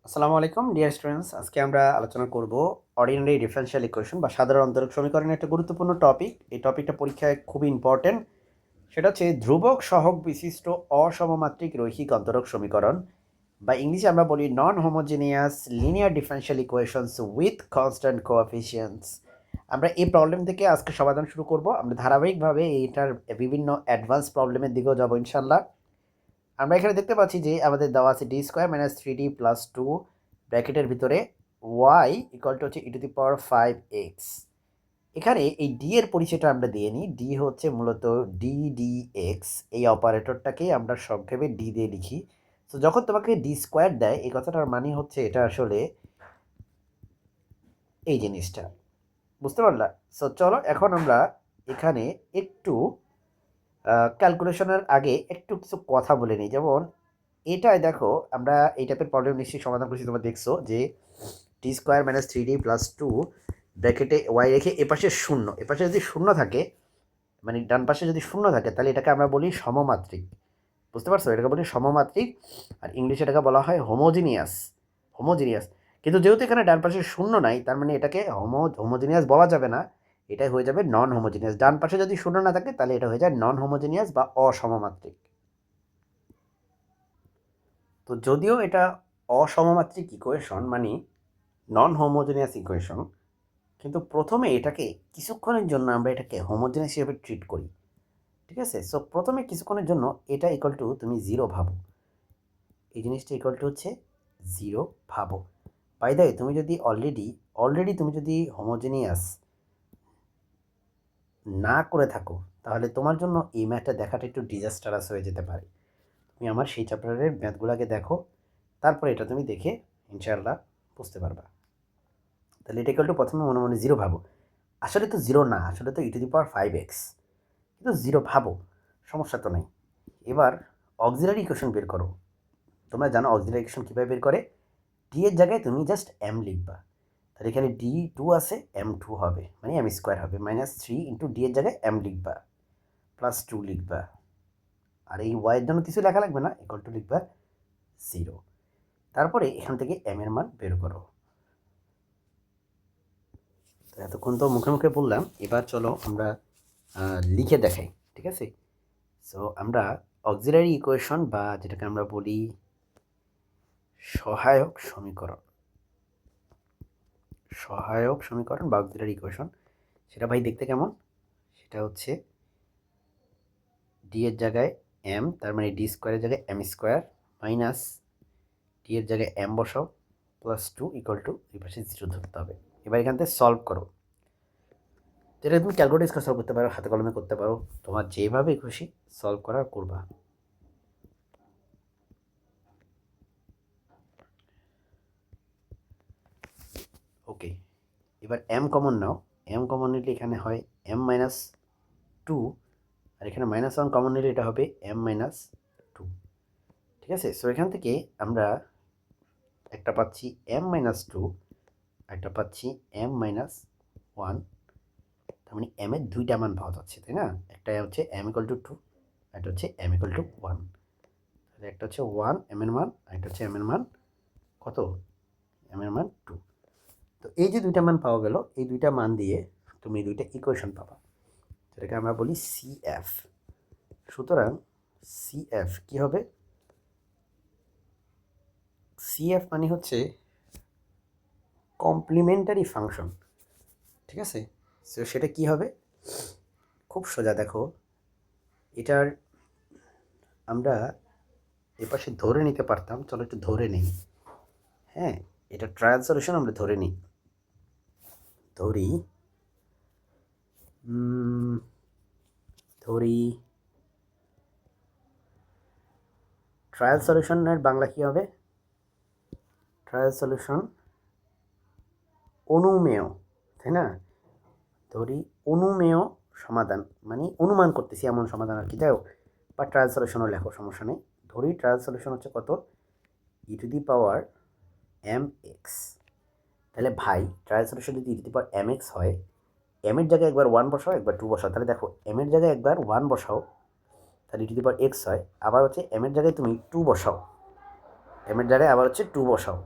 আসসালামু আলাইকুম dear students, আজকে আমরা আলোচনা করব অর্ডিনারি ডিফারেনশিয়াল ইকুয়েশন বা সাধারণ অন্তরক সমীকরণের একটা গুরুত্বপূর্ণ টপিক। এই টপিকটা পরীক্ষায় খুব ইম্পর্টেন্ট। সেটা হচ্ছে ধ্রুবক সহগ বিশিষ্ট অসমমাত্রিক রৈখিক অন্তরক সমীকরণ, বা ইংলিশে আমরা বলি non homogeneous linear differential equations with constant coefficients. আমরা এই প্রবলেম থেকে আজকে সমাধান শুরু করব। আমরা ধারাবাহিকভাবে এইটার বিভিন্ন অ্যাডভান্স প্রবলেমের দিকেও যাবো ইনশাল্লাহ। আমরা এখানে দেখতে পাচ্ছি যে আমাদের দেওয়া আছে D square minus 3d plus 2 ব্র্যাকেটের ভিতরে ওয়াই ইকুয়াল টু হচ্ছে e⁵x। এখানে এই ডি এর পরিচয়টা আমরা দিয়ে নিই। ডি হচ্ছে মূলত ডি এই অপারেটরটাকেই আমরা সংক্ষেপে ডি দিয়ে লিখি। তো যখন তোমাকে ডি স্কোয়ার দেয়, এই কথাটার মানে হচ্ছে এটা আসলে এই জিনিসটা, বুঝতে পারলা? সো চলো এখন আমরা এখানে একটু ক্যালকুলেশনের আগে একটু কিছু কথা বলে নিই। যেমন এটাই দেখো, আমরা এই টাইপের প্রবলেম নিশ্চয়ই সমাধান করছি। তোমরা দেখছো যে টি স্কোয়ার মাইনাস 3d প্লাস 2 ব্র্যাকেটে ওয়াই রেখে এপাশে শূন্য, এপাশে যদি শূন্য থাকে, মানে ডান পাশে যদি শূন্য থাকে, তাহলে এটাকে আমরা বলি সমমাত্রিক। বুঝতে পারছো? এটাকে বলি সমমাত্রিক, আর ইংলিশে এটাকে বলা হয় হোমোজিনিয়াস। হোমোজিনিয়াস। কিন্তু যেহেতু এখানে ডান পাশে শূন্য নাই, তার মানে এটাকে হোমোজিনিয়াস বলা যাবে না, এটাই হয়ে যাবে নন হোমোজিনিয়াস। ডান পাশে যদি শূন্য না থাকে, তাহলে এটা হয়ে যায় নন হোমোজিনিয়াস বা অসমমাত্রিক। তো যদিও এটা অসমমাত্রিক ইকুয়েশন, মানে নন হোমোজেনিয়াস ইকুয়েশন, কিন্তু প্রথমে এটাকে কিছুক্ষণের জন্য আমরা এটাকে হোমোজেনিয়াস হিসেবে ট্রিট করি। ঠিক আছে? সো প্রথমে কিছুক্ষণের জন্য এটা ইকুয়াল টু তুমি জিরো ভাবো। এই জিনিসটা ইকুয়াল টু হচ্ছে জিরো ভাবো। বাই দ্য ওয়ে, তুমি যদি অলরেডি তুমি যদি হোমোজেনিয়াস না করে থাকো, তাহলে তোমার জন্য এই ম্যাথটা দেখাটা একটু ডিজাস্টারাস হয়ে যেতে পারে। তুমি আমার সেই চ্যাপ্টারের ম্যাথগুলোকে দেখো, তারপরে এটা তুমি দেখে ইনশাআল্লাহ বুঝতে পারবা। তাহলে এটা ইকুয়াল টু প্রথমে মনে মনে জিরো ভাবো। আসলে তো জিরো না, আসলে তো e⁵x, কিন্তু জিরো ভাবো, সমস্যা তো নেই। এবার অক্সিলারি ইকুয়েশন বের করো। তোমরা জানো অক্সিলারি ইকুয়েশন কীভাবে বের করে? ডি এর জায়গায় তুমি জাস্ট এম লিখবা। তাহলে এখানে d2 আছে, m2 হবে, মানে m স্কোয়ার হবে, মাইনাস 3 ইন্টু ডি এর জায়গায় m লিখবা, প্লাস 2 লিখবা, আর এই ওয়াই এর জন্য কিছু লেখা লাগবে না, ইকুয়াল টু লিখবা জিরো। তারপরে এখান থেকে m এর মান বের করো। তো এতক্ষণ তো মুখে মুখে বললাম, এবার চলো আমরা লিখে দেখাই। ঠিক আছে? সো আমরা অক্সিলারি ইকুয়েশন, বা যেটাকে আমরা বলি সহায়ক সমীকরণ বা অক্সিলারি ইকুয়েশন, সেটা ভাই দেখতে কেমন? সেটা হচ্ছে ডি এর জায়গায় এম, তার মানে ডি স্কোয়ারের জায়গায় এম স্কোয়ার, মাইনাস ডি এর জায়গায় এম বসাও, প্লাস 2 ইকুয়াল টু এই পাশে জিরো ধরতে হবে। এবার এখান থেকে সলভ করো। যেটা তুমি ক্যালকুলেটার করে সলভ করতে পারো, হাতে কলমে করতে পারো, তোমার যেভাবে খুশি সলভ করার করবা। ওকে, এবার এম কমন নাও। এম কমন নিলে এখানে হয় এম মাইনাস 2, আর এখানে মাইনাস 1 কমন নিলে এটা হবে এম মাইনাস 2। ঠিক আছে? সো এখান থেকে আমরা একটা পাচ্ছি এম মাইনাস 2, একটা পাচ্ছি এম মাইনাস 1। তার মানে এম এর দুইটা মান পাওয়া যাচ্ছে, তাই না? একটা হচ্ছে এম ইকুয়াল টু 2, একটা হচ্ছে এম ইকুয়াল টু 1। তাহলে একটা হচ্ছে 1 এম এর মান, আর একটা হচ্ছে এম এর মান কত? এম এর মান 2। তো এই যে দুইটা মান পাওয়া গেল, এই দুইটা মান দিয়ে তুমি দুইটা ইকুয়েশন পাবা, যেটাকে আমরা বলি সিএফ। সুতরাং সিএফ কি হবে? সিএফ মানে হচ্ছে কমপ্লিমেন্টারি ফাংশন। ঠিক আছে? সো সেটা কি হবে? খুব সোজা, দেখো এটার আমরা এপাশে ধরে নিতে পারতাম, চলো একটু ধরে নিই। হ্যাঁ, এটা ট্রায়াল সলিউশন, আমরা ধরে নিই, ধরি ধরি ট্রায়াল সলিউশনের বাংলা কী হবে? ট্রায়াল সলিউশন অনুমেয়, তাই না? ধরি অনুমেয় সমাধান, মানে অনুমান করতেছি এমন সমাধান আর কি, যাই হোক, বা ট্রায়াল সলিউশনও লেখো, সমস্যা নেই। ধরি ট্রায়াল সলিউশন হচ্ছে কত? e⁵mx। তাহলে ভাই ট্রায়াল সলিউশন যদি e⁵mx হয়, এম এর জায়গায় একবার 1 বসাও, একবার 2 বসাও। তাহলে দেখো এম এর জায়গায় একবার 1 বসাও, তাহলে e⁵x হয়। আবার হচ্ছে এম এর জায়গায় তুমি 2 বসাও, এম এর জায়গায় আবার হচ্ছে 2 বসাও,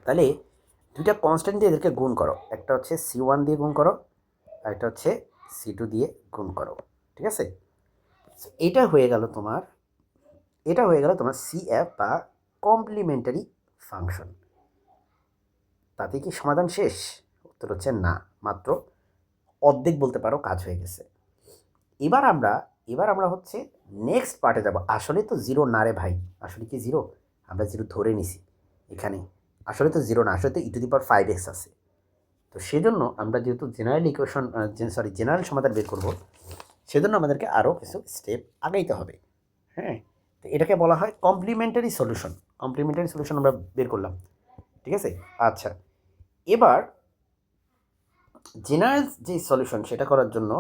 তাহলে দুইটা কনস্ট্যান্ট দিয়ে এদেরকে গুণ করো, একটা হচ্ছে C1 দিয়ে গুণ করো আর একটা হচ্ছে C2 দিয়ে গুণ করো, ঠিক আছে? এটা হয়ে গেল তোমার CF বা কমপ্লিমেন্টারি ফাংশন। তাতে কি সমাধান শেষ? উত্তর হচ্ছে না, মাত্র অর্ধেক বলতে পারো কাজ হয়ে গেছে। এবার আমরা হচ্ছে নেক্সট পার্টে যাব। আসলে তো জিরো না রে ভাই, আসলে কি জিরো? আমরা জিরো ধরে নিছি এখানে, আসলে তো জিরো না, আসলে তো e⁵x আছে। তো সেজন্য আমরা যেহেতু জেনারেল সমাধান বের করব, সেজন্য আমাদেরকে আরও কিছু স্টেপ আগাইতে হবে। হ্যাঁ, তো এটাকে বলা হয় কমপ্লিমেন্টারি সলিউশন। কমপ্লিমেন্টারি সলিউশন আমরা বের করলাম, ঠিক আছে? আচ্ছা, এবার জেনারেল যে সলিউশন সেটা করার জন্য,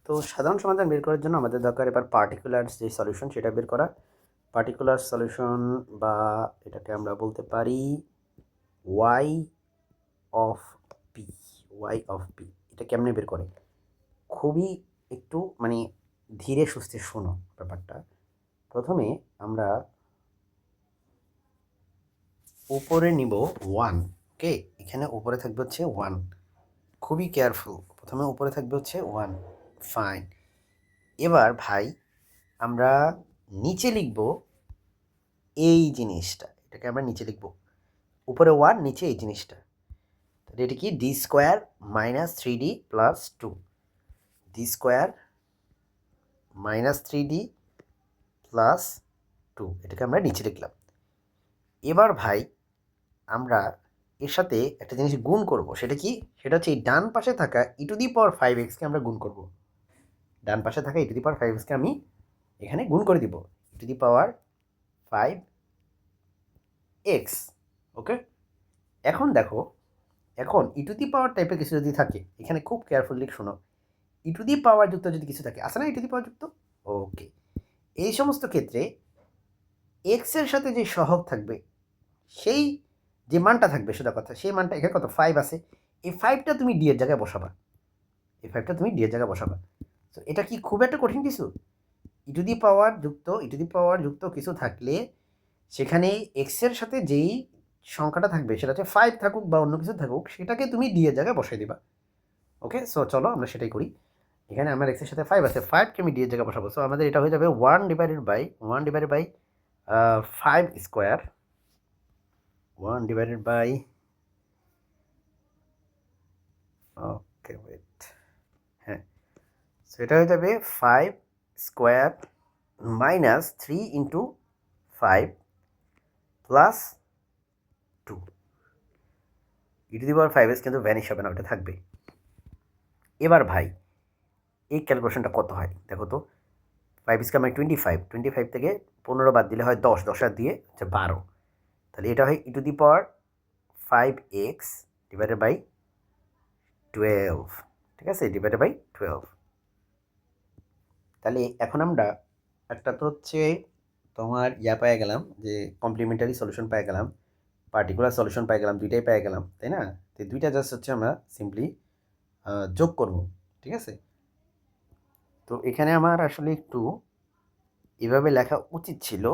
তো সাধারণ সমাধান বের করার জন্য আমাদের দরকার এবার পার্টিকুলার যে সলিউশন সেটা বের করা। পার্টিকুলার সলিউশন বা এটাকে আমরা বলতে পারি ওয়াই অফ পি। এটা কেমনে বের করে? খুবই একটু মানে ধীরে সুস্থে শোনো ব্যাপারটা। প্রথমে আমরা উপরে নিব 1, ওকে? এখানে উপরে থাকবে হচ্ছে 1, খুবই কেয়ারফুল। প্রথমে উপরে থাকবে হচ্ছে 1, ফাইন। এবার ভাই আমরা নিচে লিখব এই জিনিসটা, এটাকে আমরা নিচে লিখব, উপরে 1 নিচে এই জিনিসটা। তাহলে এটা কি d² - 3d + 2, d² - 3d + 2, এটাকে আমরা নিচে লিখলাম। এবার ভাই আমরা এর সাথে একটা জিনিস গুণ করব, সেটা কি? সেটা হচ্ছে এই ডান পাশে থাকা e⁵x কে আমরা গুণ করব। ডান পাশে থাকা e⁵x কে আমি এখানে গুণ করে দিব, e⁵x, ওকে? এখন দেখো, এখন টাইপের কিছু যদি থাকে, এখানে খুব কেয়ারফুলি শোনো, যুক্ত যদি কিছু থাকে, আছে না যুক্ত? ওকে, এই সমস্ত ক্ষেত্রে এক্স এর সাথে যে সহগ থাকবে, সেই যে মানটা থাকবে, সেটা কথা, সেই মানটা এখানে কত 5 আছে, এই 5টা তুমি ডি এর জায়গায় বসাবা, তো এটা কি খুব একটা কঠিন কিছু? যুক্ত কিছু থাকলে সেখানে এক্স এর সাথে যেই সংখ্যাটা থাকবে, সেটা হচ্ছে 5 থাকুক বা অন্য কিছু থাকুক, সেটাকে তুমি ডি এর জায়গায় বসাই দিবা। ওকে, সো চলো আমরা সেটাই করি। এখানে আমার এক্স এর সাথে 5 আছে, 5কে আমি ডি এর জায়গায় বসাবো। সো আমাদের এটা হয়ে যাবে 1 divided by 5 square, 1 divided by, okay wait, হ্যাঁ, সো এটা হয়ে যাবে 5 square minus 3 into 5 plus 2। e⁵x কিন্তু ভ্যানিশ হবে না, ওটা থাকবে। এবার ভাই এই ক্যালকুলেশনটা কত হয় দেখো তো, 5 স্কোয়ার মানে 25 থেকে 15 বাদ দিলে হয় 10, 10 আর দিয়ে হচ্ছে 12, তাহলে এটা হয় e⁵5x ডিভাইডেড বাই 12, ঠিক আছে? Divided by 12। তাহলে এখন আমরা একটা তো হচ্ছে তোমার পেয়ে গেলাম, যে কমপ্লিমেন্টারি সলিউশন পেয়ে গেলাম, পার্টিকুলার সলিউশন পেয়ে গেলাম, দুইটাই পেয়ে গেলাম, তাই না? তো দুইটা জাস্ট হচ্ছে আমরা সিম্পলি যোগ করব, ঠিক আছে? তো এখানে আমার আসলে একটু এভাবে লেখা উচিত ছিল,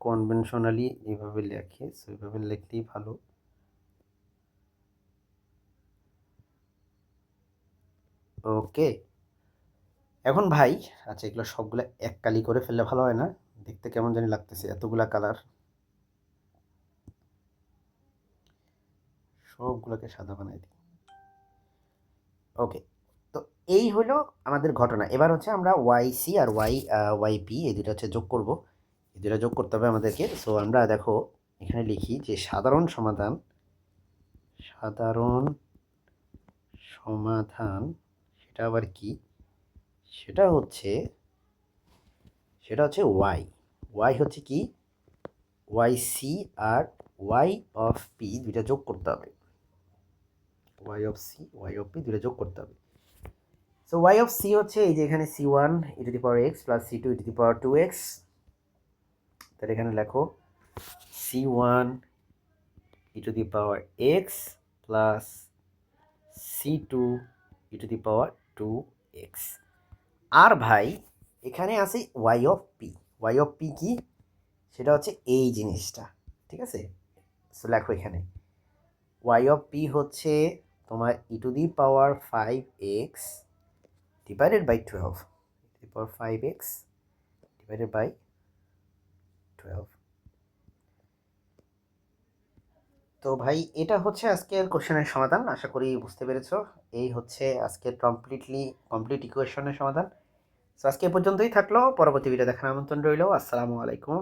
কনভেনশনালি এভাবে লেখে, সো এভাবে লিখলেই ভালো। ওকে, এখন ভাই আচ্ছা, এগুলো সবগুলো এক কালি করে ফেললে ভালো হয় না? দেখতে কেমন জানি লাগতেছে, এতগুলা কালার, সবগুলোকে সাদা বানাই দিই। ওকে, তো এই হলো আমাদের ঘটনা। এবার হচ্ছে আমরা ওয়াইসি আর ওয়াইপি এই দুটো হচ্ছে যোগ করব, এই দুটো যোগ করতে হবে আমাদেরকে। সো আমরা দেখো এখানে লিখি যে সাধারণ সমাধান সেটা আবার কি? সেটা হচ্ছে ওয়াই হচ্ছে কি, ওয়াইসি আর ওয়াই অফ পি দুইটা যোগ করতে হবে, ওয়াই অফ পি দুইটা যোগ করতে হবে। সো ওয়াই অফ সি হচ্ছে এই যে এখানে C1 e⁵x plus C2 e⁵2x, তাহলে এখানে লেখো C1 e⁵x plus C2 e⁵2x। আর ভাই এখানে আছে ওয়াই অফ পি কি? সেটা হচ্ছে এই জিনিসটা, ঠিক আছে? সো লেখো এখানে ওয়াই অফ পি হচ্ছে তোমার e⁵ divided by 12, e⁵ divided by 12। তো ভাই এটা হচ্ছে আজকের কোশ্চেনের সমাধান, আশা করি বুঝতে পেরেছো। এই হচ্ছে আজকের কমপ্লিট ইকুয়েশনের সমাধান। তো আজকে এ পর্যন্তই থাকলো, পরবর্তী ভিডিও দেখার আমন্ত্রণ রইল। আসসালামু আলাইকুম।